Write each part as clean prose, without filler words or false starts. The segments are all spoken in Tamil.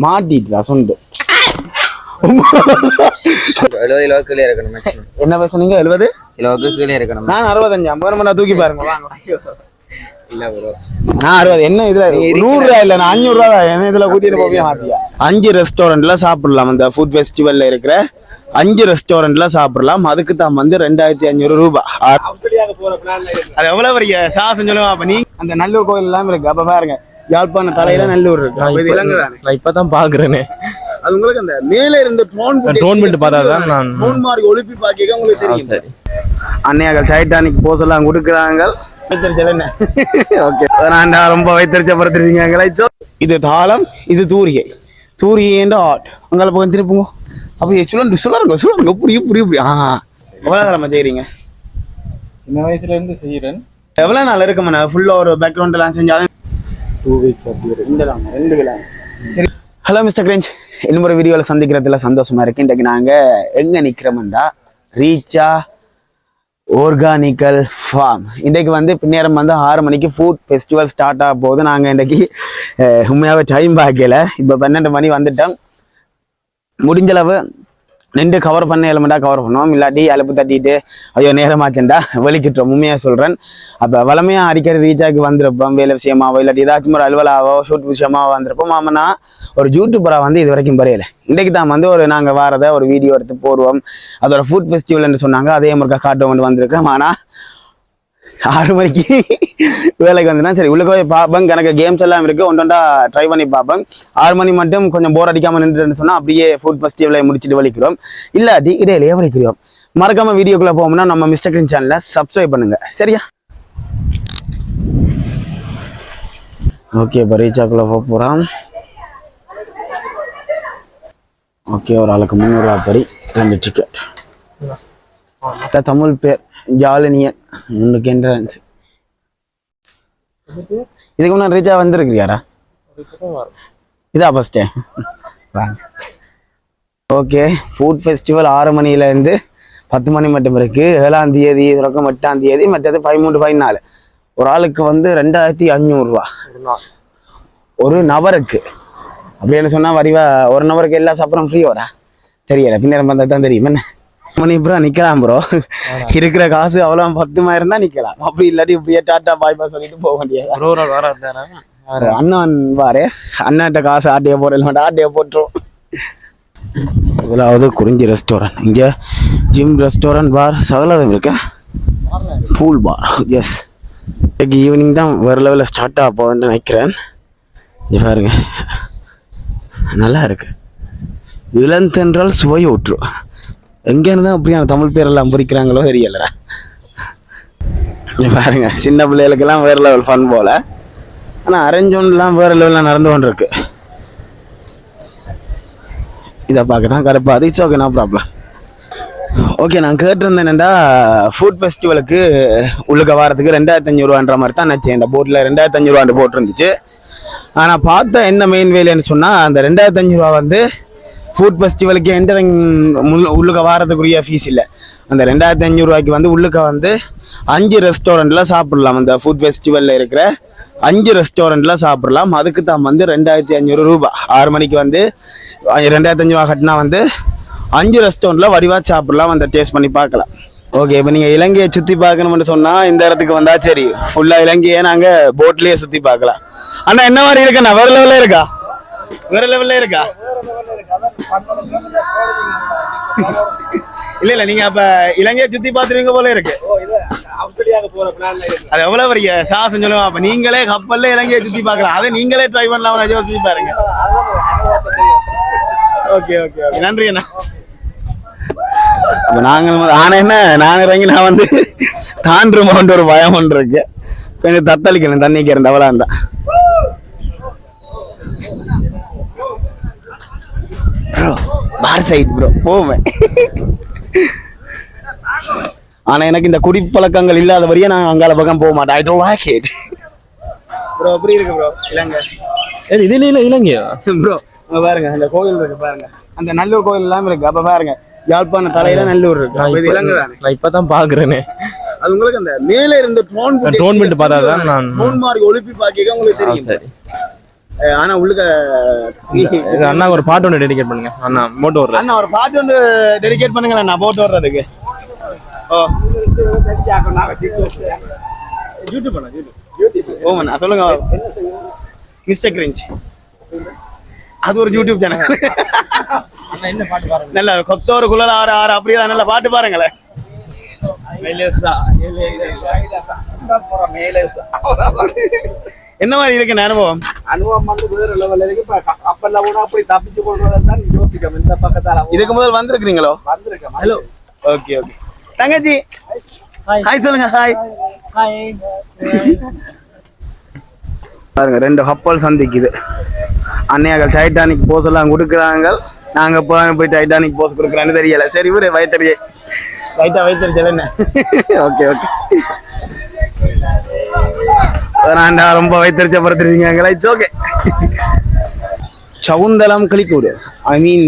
மாட்டிட்டு சொண்டு என்ன பேசுனீங்க? 70 கிலோவுக்கு கீழே இருக்கணும். நான் 65 50 மணி தூக்கி பாருங்க. நான் 60 என்ன இதுல 100 ரூபாய் இல்ல, நான் 500 ரூபாய் என்ன இதுல கூட்டிட்டு போய் மாத்தியா. 5 ரெஸ்டாரண்ட்ல சாப்பிடலாம். இந்த ஃபுட் ஃபெஸ்டிவல்ல இருக்கிற 5 ரெஸ்டாரண்ட்ல சாப்பிடலாம். அதுக்கு தான் வந்து 2500 ரூபாய். அது எவ்வளவு பெரிய சாசம் சொல்லுவா. அப்ப நீ அந்த நல்லூர் கோயில் எல்லாம் இருக்கு. அப்ப பாருங்க, யாழ்ப்பாண தலையில நல்லூர் இருக்கு. நான் இப்பதான் பாக்குறேனே. அது உங்களுக்கு அந்த மேல இருந்து ட்ரோன் விட்டு பார்த்தாதான் நான் ட்ரோன் மாதிரி ஒளிப்பி பாக்க உங்களுக்கு தெரியும். சரி, அன்னையாக்கள் டைட்டானிக் போஸ் எல்லாம் கொடுக்குறாங்க. ஓகே, நான் ரொம்ப வைத்தறிச்சப்படுத்திருக்கீங்க. இது தாளம், இது தூரிகை. தூரிகை ஆட் அங்கே போய் திருப்புங்க. அப்போ சொல்லுங்க புரியும். எவ்வளோ நம்ம செய்கிறீங்க? சின்ன வயசுல இருந்து செய்யறேன். எவ்வளோ நாள் இருக்குமா? ஃபுல்லாக ஒரு பேக்ரவுண்ட் எல்லாம் செஞ்சாலும் 2 வீக்ஸ் அப்படி இந்த 2 கிலோ. சரி, ஹலோ மிஸ்டர் கிரேஞ்ச், இன்னொரு வீடியோவில் சந்திக்கிறதுல சந்தோஷமா இருக்கு. இன்றைக்கு நாங்கள் எங்கே நிற்கிறோம்டா, ரீச்சா ஆர்கானிக்கல் ஃபார்ம். இன்றைக்கு வந்து பின்னேரம் வந்து 6 மணிக்கு ஃபுட் ஃபெஸ்டிவல் ஸ்டார்ட் ஆக போகுது. நாங்கள் இன்றைக்கி உண்மையாகவே டைம் பார்க்கல. இப்போ 12 மணி வந்துட்டோம். முடிஞ்சளவு நின்று கவர் பண்ண எலமெண்ட்டாக கவர் பண்ணுவோம். இல்லாட்டி அலுப்பு தட்டிட்டு ஐயோ நேரமாச்சேன்டா வெளிக்கிட்டோம். உண்மையாக சொல்கிறேன். அப்போ வளமையாக அடிக்கடி ரீச்சாக்கு வந்திருப்போம். வேலை விஷயமாவோ இல்லாட்டி ஏதாச்சும் ஒரு அலுவலாவோ ஷூட் விஷயமாவோ வந்திருப்போம். ஆமாண்ணா ஒரு யூடியூபராக வந்து இது வரைக்கும் பரையலை. இன்றைக்கு தான் வந்து ஒரு நாங்கள் வாரதை ஒரு வீடியோ எடுத்து போடுவோம். அதோட ஃபுட் ஃபெஸ்டிவல்னு சொன்னாங்க. அதே முறைக்கா காட்டுவோம் வந்திருக்கோம். ஆனால் 6 மணிக்கு வேலைக்கு வந்துன்னா சரி உள்ள போய் பார்ப்பேன். எனக்கு கேம்ஸ் எல்லாம் இருக்குது, ஒன்றா ட்ரை பண்ணி பார்ப்பேன். 6 மணி மட்டும் கொஞ்சம் போர் அடிக்காமல் நின்றுன்னு சொன்னால் அப்படியே ஃபுட் ஃபெஸ்டிவலை முடிச்சுட்டு வலிக்கிறோம். இல்லாட்டி இடையிலேயே வலிக்கிறோம். மறக்காம வீடியோக்குள்ளே போகணும்னா நம்ம மிஸ்டர் கிரேஞ்ச் சேனலை சப்ஸ்கிரைப் பண்ணுங்க. சரியா? ஓகே, இப்போ ரீச்சாக்குள்ளே போக போகிறோம். ஓகே, ஒரு ஆளுக்கு 300 ரூபா படி 2 டிக்கெட். தமிழ் பேர் ஜாலினியன். 3 என்ட்ரன்ஸ். இதுக்கு முன்னாடி ரீச்சா வந்துருக்கிறியாரா? இதா first time. Okay, food festival 6 மணிலேருந்து 10 மணி மட்டும் இருக்கு. 7ஆம் தேதி தொடக்கம் 8ஆம் தேதி, மற்றது 13, 14. ஒரு ஆளுக்கு வந்து 2500 ரூபா ஒரு நபருக்கு. அப்படின்னு சொன்னா வரிவா ஒரு நபருக்கு எல்லா சாப்பிட்றோம் ஃப்ரீ வரா தெரியல. பின்னர் வந்தா தான் தெரியும். என்ன மணி ப்ரோ நிக்கலாம் ப்ரோ. இருக்கிற காசு அவ்வளோ 10,000 தான் நிக்கலாம். அப்படி இல்லாட்டி இப்படியே டாட்டா பாய் பாய் சொல்லிட்டு போக முடியாது. அண்ணன் வாரு, அண்ணாட்ட காசு ஆட்டையை போடல, ஆட்டையை போட்டுரும். முதலாவது குறிஞ்சி ரெஸ்டாரண்ட். இங்கே ஜிம், ரெஸ்டாரண்ட், பார் சகலம் இருக்கு. பூல் பார். எஸ், இன்னைக்கு ஈவினிங் தான் வேறு லெவலில் ஸ்டார்ட் ஆக போகுதுன்னு நினைக்கிறேன். இங்கே பாருங்க, நல்லா இருக்கு. இளந்தென்றால் சுவை ஊற்று. எங்கே இருந்தால் அப்படியான தமிழ் பேரெல்லாம் பொறிக்கிறாங்களோ தெரியலடா. பாருங்க, சின்ன பிள்ளைகளுக்கெல்லாம் வேறு லெவல் ஃபன் போல். ஆனால் அரேஞ்ச்மெண்ட்லாம் வேறு லெவலில் நடந்து கொண்டு இருக்கு. இதை பார்க்க தான் கடுப்பாது. It's okay, no problem. Okay, நான் கேட்டிருந்தேன் என்னென்னா ஃபுட் ஃபெஸ்டிவலுக்கு உள்ளுக்க வாரத்துக்கு 2500 ரூபான்ற மாதிரி தான் நினச்சேன். இந்த போட்டில் 2500 ரூபான்னு போட்டிருந்துச்சு. ஆனால் பார்த்தா என்ன மெயின் வேலைன்னு சொன்னால், அந்த 2500 ரூபா வந்து ஃபுட் ஃபெஸ்டிவலுக்கு என்டரிங் உள்ளுக்க வாரத்துக்குரிய ஃபீஸ் இல்லை. அந்த 2500 ரூபாய்க்கு வந்து உள்ளுக்க வந்து 5 ரெஸ்டாரண்ட்டில் சாப்பிடலாம். அந்த ஃபுட் ஃபெஸ்டிவலில் இருக்கிற 5 ரெஸ்டாரண்ட்டில் சாப்பிடலாம். அதுக்கு தான் வந்து 2500 ரூபாய். 6 மணிக்கு வந்து 2500 ரூபா கட்டினா வந்து 5 ரெஸ்டாரண்ட்டில் வடிவாக சாப்பிடலாம். அந்த டேஸ்ட் பண்ணி பார்க்கலாம். ஓகே, இப்போ நீங்கள் இலங்கையை சுற்றி பார்க்கணும்னு சொன்னால் இந்த இடத்துக்கு வந்தால் சரி. ஃபுல்லாக இலங்கையை நாங்கள் போட்லேயே சுற்றி பார்க்கலாம். அண்ணா என்ன மாதிரி இருக்குண்ணா? வேறு லெவலில் இருக்கா? வேறு லெவலில் இருக்கா? இல்ல நீங்க அப்ப இலங்கையை சுத்தி பாத்துருவீங்க போல இருக்கு. அது எவ்வளவு பெரிய சாசம் சொல்லுவோம். அப்ப நீங்களே கப்பல்ல இலங்கையை சுத்தி பாக்கலாம். அதை நீங்களே ட்ரை பண்ணலாம். சுத்தி பாருங்க. ஓகே ஓகே ஓகே, நன்றி அண்ணா. அப்ப நான் இறங்கி நான் வந்து தாண்டுமோன்ற ஒரு பயம் ஒன்று இருக்கு. கொஞ்சம் தத்தளிக்கணும் தண்ணிக்கு இருந்த அவ்வளோ இருந்தா. பார் சைட் ப்ரோ போவேன். ஆனா எனக்கு இந்த குடிப்பழக்கங்கள் இல்லாத வரையும் நான் அங்கால பக்கம் போக மாட்டேன். I don't like it bro. எப்படி இருக்கு ப்ரோ இலங்கை? இது இல்ல இலங்கையா ப்ரோ? பாருங்க, அந்த கோயில் இருக்கு பாருங்க. அந்த நல்லூர் கோயில் எல்லாம் இருக்கு. அப்ப பாருங்க, யாழ்ப்பாண தலையில நல்லூர் இருக்கு. இது இலங்கை தானே? நான் இப்பதான் பாக்குறேனே. அது உங்களுக்கு அந்த மேல இருந்து ட்ரோன் விட்டு பார்த்தாதான் நான் ட்ரோன் மாதிரி ஒளிப்பி பாக்க உங்களுக்கு தெரியும். சரி, ஆனா உள்ளுக்க இது அண்ணா ஒரு பாட்டு ஒன்று டெடிகேட் பண்ணுங்க அண்ணா மோட்டோ வர்ற அண்ணா ஒரு பாட்டு வந்து டெடிகேட் பண்ணுங்களேன் நான் போட்டு வர்றதுக்கு. ஓ யூடியூப் பண்ண ஓமண்ணா சொல்லுங்க. மிஸ்டர் கிரிஞ்ச் அது ஒரு யூடியூப் சேனல். அண்ணா என்ன பாட்டு பாருங்க. நல்ல கொத்தோரு குழல் ஆறு ஆறு அப்படியே நல்ல பாட்டு பாருங்களேன். என்ன மாதிரி இருக்கு அனுபவம்? அனுபவம் வந்து வேற லெவல்ல இருக்கு. கப்பல்ல கூட அப்படி தப்பிச்சு கொள்றதுதான் யோசிக்கும். இந்த பக்கத்தால இதுக்கு முதல் வந்திருக்கிறீங்களோ? வந்திருக்கேன். ஹலோ. Okay okay. தங்கச்சி ஹாய் சொல்லுங்க. ஹாய் பாருங்க, 2 கப்பல் சந்திக்குது. அன்னையாக்கள் டைட்டானிக் போஸ் எல்லாம் கொடுக்குறாங்க. நாங்க போய் டைட்டானிக் போஸ் கொடுக்குறான்னு தெரியல. சரி விடு, வயிற்றுச்சல் என்ன. Okay okay. நான் ரொம்ப வைத்தறிச்சப்படுத்திருக்கீங்களா? It's okay. சவுந்தலம் கிளிக்கூடு, ஐ மீன்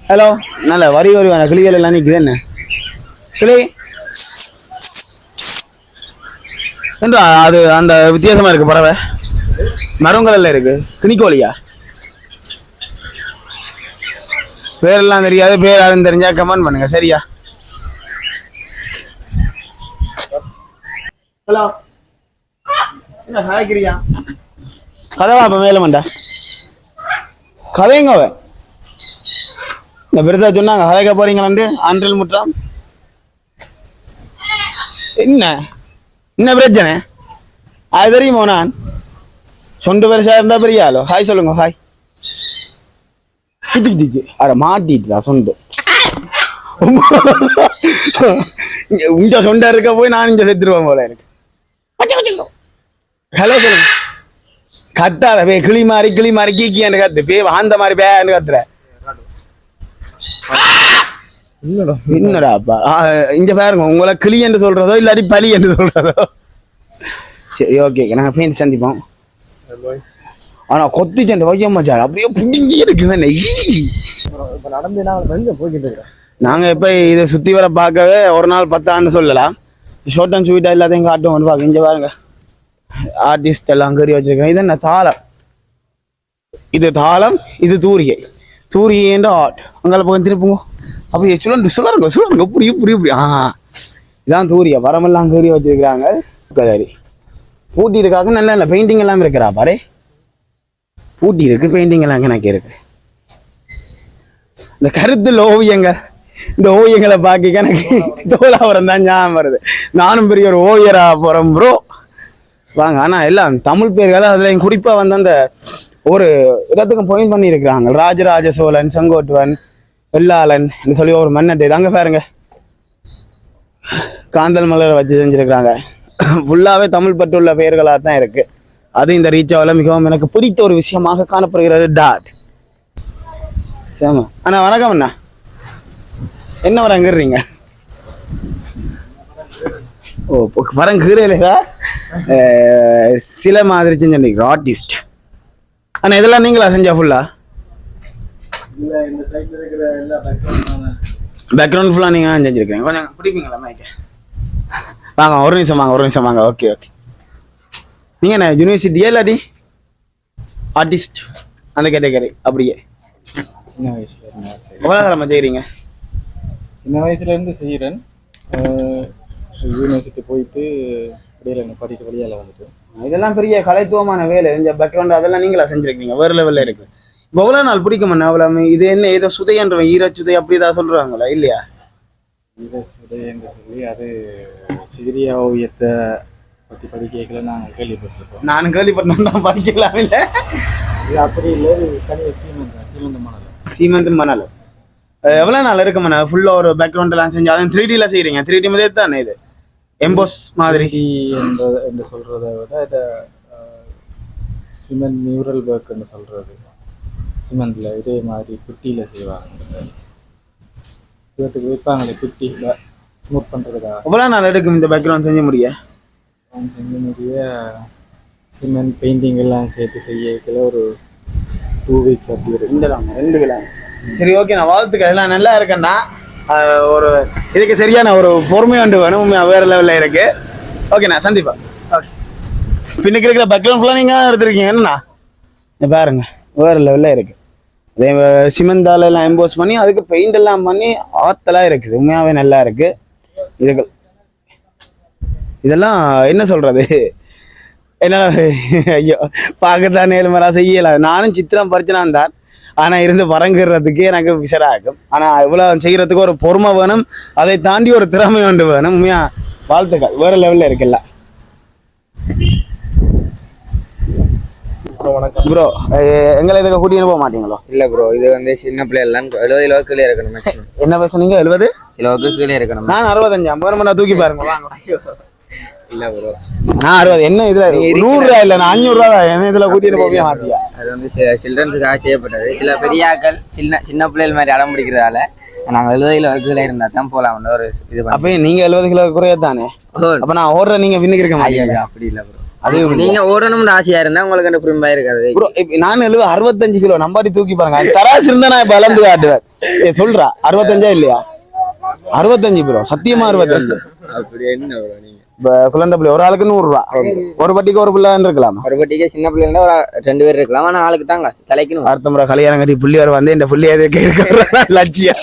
ஹலோ. நல்ல வரி வேணா கிளிகள் எல்லாம் நிற்குது. என்ன கிளி என்றா அது அந்த வித்தியாசமா இருக்கு பறவை. மரங்கள்ல இருக்கு. கிணிக்கோழியா? பேரெல்லாம் தெரியாது. பேர் யாரும் தெரிஞ்சா கமெண்ட் பண்ணுங்க சரியா? ஹலோ என்ன ஹாய்க்கிறியா? கதவா அப்ப மேல மண்டா கதைங்க. அவன் இந்த விருதா சொன்னாங்க கதைக்க போறீங்களாண்டு. ஆண்டில் முற்றாம் என்ன பிரச்சனை அது தெரியுமோ? நான் சொண்டு பெருசா இருந்தா பெரியாலோ. ஹாய் சொல்லுங்க. ஹாய். அட மாட்டிட்டுடா சொண்டு. இங்க சொண்டா இருக்க போய் நான் இங்க செத்துருவேன் போல இருக்கு. ஹலோ சொல்லுங்க. கத்தாத பே கிளி மாதிரி கீக்கியான்னு கத்து பே அந்த மாதிரி பேன்னு கத்துற. என்னடாப்பா இங்க பாருங்க, உங்களை கிளி என்று சொல்றதோ இல்லாட்டி பலி என்று சொல்றதோ. சரி ஓகே, நாங்க பேசி சந்திப்போம். ஆனா கொத்தி சண்டை வைக்க சார் அப்படியே புடிங்கி இருக்குங்க. நாங்க இப்ப இதை சுத்தி வர பார்க்கவே ஒரு நாள் 10 ஆண்டு சொல்லலாம். ஷார்ட் அண்ட் ஸ்வீட்டா எல்லாத்தையும் காட்டும் பாக்க. இங்க பாருங்க ஆர்டிஸ்ட் எல்லாம் கறி வச்சிருக்கேன். இது என்ன தாளம்? இது தாளம், இது தூரிகை. தூரிகை என்ற ஆர்ட். அங்கால பக்கம் திருப்புங்க. அப்படி சொல்லுங்க புரியும். இதான் தூரிகை. வரமெல்லாம் கறி வச்சிருக்கிறாங்க. கலரி பூட்டி இருக்காங்க. நல்ல பெயிண்டிங் எல்லாம் இருக்கிறா பாரு. பூட்டி இருக்கு, பெயிண்டிங் எல்லாம் எனக்கு இருக்கு. இந்த கருத்துல ஓவியங்கள், இந்த ஓவியங்களை பார்க்க எனக்கு தோலாவரம் தான் ஞாபகம் வருது. நானும் பெரிய ஒரு ஓவியரா போறேன் ப்ரோ வாங்க. ஆனா எல்லாம் தமிழ் பேர்கள். அதுல குறிப்பா வந்து அந்த ஒரு இடத்துக்கும் பாயிண்ட் பண்ணி இருக்கிறாங்க. ராஜராஜ சோழன், செங்கோட்டுவன், வெள்ளாளன் சொல்லி ஒரு மன்னட்டை தாங்க பாருங்க. காந்தல் மலரை வச்சு செஞ்சிருக்கிறாங்க. ஃபுல்லாவே தமிழ் பற்றுள்ள பெயர்களாக தான் இருக்கு. அது இந்த ரீச்சாவில் மிகவும் எனக்கு பிடித்த ஒரு விஷயமாக காணப்படுகிறது. டாட் சேமா அண்ணா வணக்கம். அண்ணா என்ன வரங்கிறீங்க? ஓ வரங்கீரையில சில மாதிரி செஞ்சு ஆர்டிஸ்ட். அண்ணா இதெல்லாம் நீங்களா செஞ்சா ஃபுல்லா? பேக்ரவுண்ட் ஃபுல்லா நீங்க செஞ்சிருக்கீங்க. கொஞ்சம் பிடிப்பீங்களா மைக்க? வாங்க ஒரு நிமிஷம் வாங்க. ஓகே நீங்க என்ன யூனிவர்சிட்டியா இல்லாட்டி ஆர்டிஸ்ட் அந்த கேட்டகரி? அப்படியே சின்ன வயசுல எவ்வளோ காலமாக செய்கிறீங்க? சின்ன வயசுல இருந்து செய்கிறேன். யூனிவர்சிட்டி போயிட்டு வெளியில படிக்க வெளியால வந்துட்டு. இதெல்லாம் பெரிய கலைத்துவமான வேலை. இந்த பேக்ரவுண்ட் அதெல்லாம் நீங்களா செஞ்சிருக்கீங்க. வேறு லெவலில் இருக்கு. இப்போ எவ்வளோ நாள் பிடிக்குமண்ணா? அவ்வளோ இது என்ன ஏதோ சுதையன்றவன் ஈரச்சுதை அப்படி தான் சொல்றாங்களா இல்லையா? ஈரச்சுதை என்று சொல்லி அது சிகிரியா ஓவியத்தை பற்றி படிக்கல நாங்கள் கேள்விப்பட்டிருக்கோம். நானும் கேள்விப்பட்டேன் தான், படிக்கலாம் இல்லை. இது அப்படி இல்லை, தனியாக சீமந்த மணல். எவ்வளோ நாள் இருக்குமண்ணா ஃபுல்லாக ஒரு பேக்ரவுண்ட் எல்லாம் செஞ்சு? அதுவும் 3Dல செய்கிறீங்க. 3D மாதிரி தானே இது? எம்போஸ் மாதிரி என்று சொல்கிறத விட இதை சிமெண்ட் நியூரல் ஒர்க்னு சொல்கிறது. சிமெண்ட்ல இதே மாதிரி குட்டியில் செய்வாங்க. சிவத்துக்கு வைப்பாங்களே குட்டியில் ஸ்மூத் பண்ணுறதுக்கா. எவ்வளோ நாள் எடுக்கும் இந்த பேக்ரவுண்ட் செஞ்ச முடிய? சிமெண்ட் பெயிண்டிங் எல்லாம் சேர்த்து செய்யல ஒரு 2 வீக்ஸ் அப்படி இருக்கு. 2 கிலோ. சரி ஓகே, நான் வாழ்த்துக்கள். எல்லாம் நல்லா இருக்கேன்னா ஒரு இதுக்கு சரியான ஒரு பொறுமை ஒன்று வேணும். வேறு லெவலில் இருக்கு. ஓகே நான் சந்திப்பா. ஓகே பின்னுக்கு இருக்கிற பேக்ரவுண்ட் ஃபுல்லாக நீங்கள் எடுத்துருக்கீங்க என்னண்ணா இங்க பாருங்க வேறு லெவலில் இருக்கு அதே சிமெண்டால எல்லாம் எம்போஸ் பண்ணி அதுக்கு பெயிண்ட் எல்லாம் பண்ணி ஆத்தலாக இருக்குது உண்மையாகவே நல்லா இருக்கு இதுக்கு இதெல்லாம் என்ன சொல்றது என்னால் ஐயோ பார்க்கத்தான் நேர்மரா செய்யலாம் நானும் சித்திரம் பறிச்சுனான் தான் ஆனால் இருந்து பறங்குறதுக்கு எனக்கு விசராகும் ஆனால் இவ்வளோ செய்கிறதுக்கு ஒரு பொறுமை வேணும் அதை தாண்டி ஒரு திறமை ஒன்று வேணும் உண்மையா வாழ்த்துக்கள் வேறு லெவலில் இருக்குல்ல ப்ரோ எங்களை இதுக்கு கூட்டின்னு போக மாட்டீங்களோ இல்ல ப்ரோ இது வந்து சின்ன பிள்ளைலாம் 70 கிலோவுக்கு கீழே இருக்கணும் மேக்ஸிமம் என்ன பேசுனீங்க 70 கிலோவுக்கு கீழே இருக்கணும் நான் 65 50 தூக்கி பாருங்க வாங்க இல்ல ப்ரோ நான் 60 என்ன இதுல 100 ரூபாய் இல்ல நான் 500 ரூபாய் என்ன இதுல கூட்டிட்டு போக மாட்டியா அது வந்து சில்ட்ரன்ஸுக்காக செய்யப்பட்டது சில பெரியாக்கள் சின்ன பிள்ளைகள் மாதிரி அடம் பிடிக்கிறதால நாங்க 70 கிலோ கீழே இருந்தா தான் போலாம் ஒரு இது அப்ப நீங்க 70 கிலோ குறைய தானே அப்ப நான் ஓடுற நீங்க பின்னுக்கு இருக்க மாட்டீங்க அப்படி இல்ல ப்ரோ அது நீங்க ஓடணும்னு ஆசையா இருந்தா உங்களுக்கு அந்த ஃப்ரீம்பா இருக்காது ப்ரோ நான் 65 கிலோ நம்பாடி தூக்கி பாருங்க அது தராசு இருந்தா நான் இப்ப அளந்து காட்டுவேன் சொல்றா 65 இல்லையா 65 ப்ரோ சத்தியமா 65 அப்படி என்ன ப்ரோ நீங்க குழந்தை பிள்ளை ஒரு ஆளுக்கு 100 ரூபாய் ஒரு பட்டிக்கு ஒரு பிள்ளை இருக்கலாமா ஒரு பட்டிக்கு சின்ன பிள்ளைங்க ஒரு 2 பேர் இருக்கலாம் ஆனா ஆளுக்கு தாங்க தலைக்கணும் அடுத்த முறை கல்யாணம் கட்டி புள்ளி வர வந்து இந்த புள்ளி எதுக்கு இருக்க லட்சியம்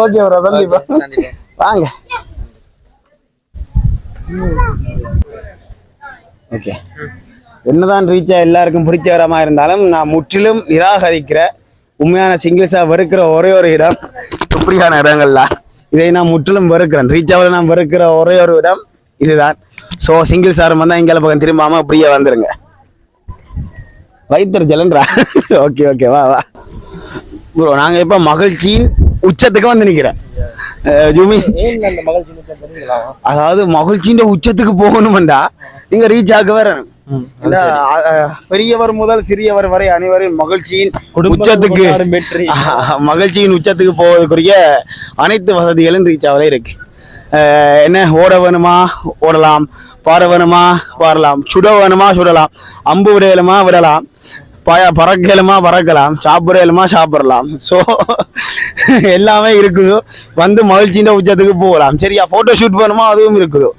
ஓகே ப்ரோ கண்டிப்பா வாங்க ஓகே என்னதான் ரீச்சா எல்லாருக்கும் பிடிச்சவரமா இருந்தாலும் நான் முற்றிலும் நிராகரிக்கிற உண்மையான சிங்கிள்ஸா வெறுக்கிற ஒரே ஒரு இடம் இப்படியான இடங்கள்ல இதை நான் முற்றிலும் வெறுக்கிறேன் ரீச்சாவில் நான் வெறுக்கிற ஒரே ஒரு இடம் இதுதான் ஸோ சிங்கிள்ஸ் ஆரம் வந்தால் இங்கே பக்கம் திரும்பாம அப்படியே வந்துருங்க வயிற்று ஜலன்றா ஓகே ஓகே வா வா ப்ரோ நாங்கள் இப்போ மகிழ்ச்சியின் உச்சத்துக்கு வந்து நிற்கிறேன் ஜூமி அதாவது மகிழ்ச்சியின் உச்சத்துக்கு போகணும்டா நீங்க ரீச் ஆக வரணும் பெரியவர் முதல் சிறியவர் வரை அனைவரும் மகிழ்ச்சியின் உச்சத்துக்கு மகிழ்ச்சியின் உச்சத்துக்கு போவதற்குரிய அனைத்து வசதிகளும் ரீச் ஆகவே இருக்கு என்ன ஓட வேணுமா ஓடலாம் பாட வேணுமா பாடலாம் சுட வேணுமா சுடலாம் அம்பு விடையலுமா விடலாம் பறக்கலுமா பறக்கலாம் சாப்பிடலுமா சாப்பிடலாம் ஸோ எல்லாமே இருக்குது வந்து மகிழ்ச்சியின் உச்சத்துக்கு போகலாம் சரியா போட்டோ ஷூட் வேணுமா அதுவும் இருக்குது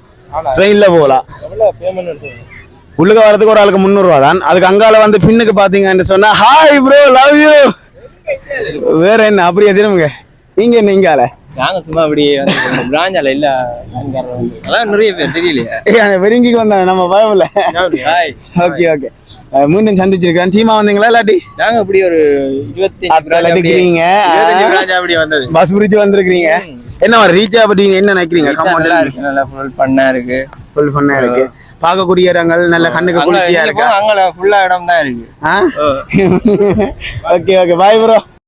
ட்ரெயின்ல போகலாம் உள்ளுக்க வரதுக்கு ஒரு ஆளுக்கு 300 ரூபா தான் அதுக்கு அங்கால வந்து பின்னுக்கு பாத்தீங்கன்னு சொன்னா ஹாய் ப்ரோ லவ் யூ வேற என்ன அப்படியே திரும்புங்க நீங்க என்ன இங்கால நாங்க சும்மா அப்படியே பிராஞ்சால இல்ல அதான் நிறைய பேர் தெரியலையே வெறிங்கிக்கு வந்தாங்க நம்ம பயமில்ல ஓகே ஓகே மீண்டும் சந்திச்சிருக்கேன் டீமா வந்தீங்களா இல்லாட்டி நாங்க அப்படி ஒரு 25 இருக்கிறீங்க அப்படி வந்தது பஸ் பிரிட்ஜ் வந்திருக்கீங்க என்ன ரீச் ஆகிட்டீங்க என்ன நினைக்கிறீங்க நல்லா ஃபுல் பண்ணா இருக்கு ஃபுல் பண்ணா இருக்கு பார்க்கக்கூடிய இடங்கள் நல்ல கண்ணுக்கு குளிர்ச்சியா இருக்கு அங்க ஃபுல்லா இடம் தான் இருக்கு ஓகே ஓகே பாய் ப்ரோ